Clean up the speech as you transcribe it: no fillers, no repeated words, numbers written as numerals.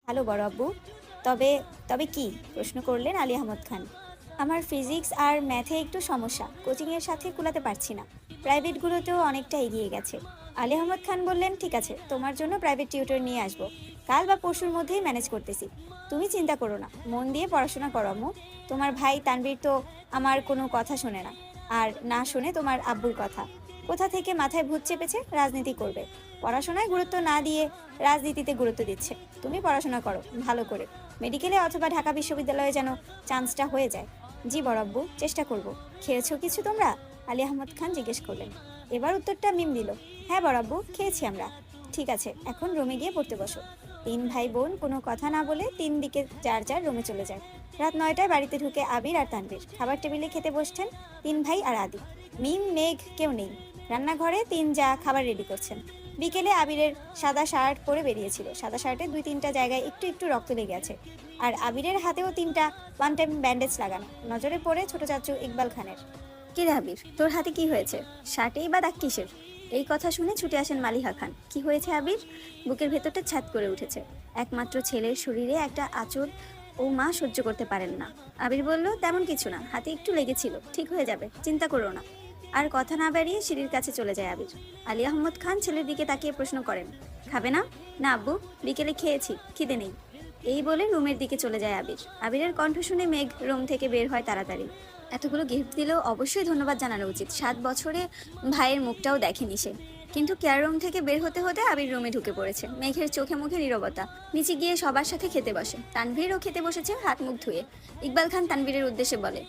ভালো বড় আব্বু। তবে তবে কি প্রশ্ন করলেন আলী আহমদ খান। আমার ফিজিক্স আর ম্যাথে একটু সমস্যা, কোচিংয়ের সাথে কুলাতে পারছি না। প্রাইভেটগুলোতেও অনেকটা এগিয়ে গেছে। আলী আহমদ খান বললেন, ঠিক আছে, তোমার জন্য প্রাইভেট টিউটর নিয়ে আসবো। কাল বা পরশুর মধ্যেই ম্যানেজ করতেছি। তুমি চিন্তা করো না, মন দিয়ে পড়াশোনা করো আম্মু। তোমার ভাই তানভীর তো আমার কোনো কথা শোনে না, আর না শোনে তোমার আব্বুর কথা। কোথা থেকে মাথায় ভূত চেপেছে, রাজনীতি করবে। পড়াশোনায় গুরুত্ব না দিয়ে রাজনীতিতে গুরুত্ব দিচ্ছে। তুমি পড়াশোনা করো ভালো করে, মেডিকেলে অথবা ঢাকা বিশ্ববিদ্যালয়ে যেন চান্সটা হয়ে যায়। জি বড় আব্বু, চেষ্টা করব। খেয়েছো কিছু তোমরা? আলী আহমদ খান জিজ্ঞেস করলেন। এবার উত্তরটা মিম দিল। হ্যাঁ বড় আব্বু, খেয়েছি আমরা। ঠিক আছে, এখন রুমে গিয়ে পড়তে বসো। তিন ভাই বোন কোনো কথা না বলে তিন দিকে যার যার রুমে চলে যায়। রাত 9টায় বাড়িতে ঢুকে আবির আর তানভীর খাবার টেবিলে খেতে বসছেন। তিন ভাই আর আদি। মিম, মেঘ কেউ নেই। রান্নাঘরে তিন যা খাবার রেডি করছেন। বিকেলে আবিরের সাদা শার্ট পরে বেরিয়েছিল। সাদা শার্টে 2-3টা জায়গায় একটু একটু রক্ত লেগে আছে। আর আবিরের হাতেও 3টা ওয়ান টাইম ব্যান্ডেজ লাগানো। নজরে পড়ে ছোট চাচু ইকবাল খানের। কি রে আবির, তোর হাতে কি হয়েছে? শার্টেই বা দাগ কিসের? এই কথা শুনে ছুটে আসেন মালিহা খান। কি হয়েছে আবির? বুকের ভেতরটা ছাদ করে উঠেছে। একমাত্র ছেলের শরীরে একটা আঁচড় ও মা সহ্য করতে পারেন না। আবির বলল, তেমন কিছু না, হাতে একটু লেগেছিল, ঠিক হয়ে যাবে, চিন্তা করো না। আর কথা না বাড়িয়ে সিঁড়ির কাছে চলে যায় আবির। আলী আহমদ খান ছেলের দিকে তাকিয়ে প্রশ্ন করেন, খাবে না? না আব্বু, বিকেলে খেয়েছি, খিদে নেই। এই বলে রুমের দিকে চলে যায় আবির। আবিরের কণ্ঠ শুনে মেঘ রুম থেকে বের হয় তাড়াতাড়ি। এতগুলো গিফট দিলেও অবশ্যই ধন্যবাদ জানানো উচিত। 7 বছরে ভাইয়ের মুখটাও দেখেনি সে। কিন্তু কেয়ার রুম থেকে বের হতে হতে আবির রুমে ঢুকে পড়েছে। মেঘের চোখে মুখে নীরবতা। নিচে গিয়ে সবার সাথে খেতে বসে। তানভীরও খেতে বসেছে হাত মুখ ধুয়ে। ইকবাল খান তানভীরের উদ্দেশ্যে বলে,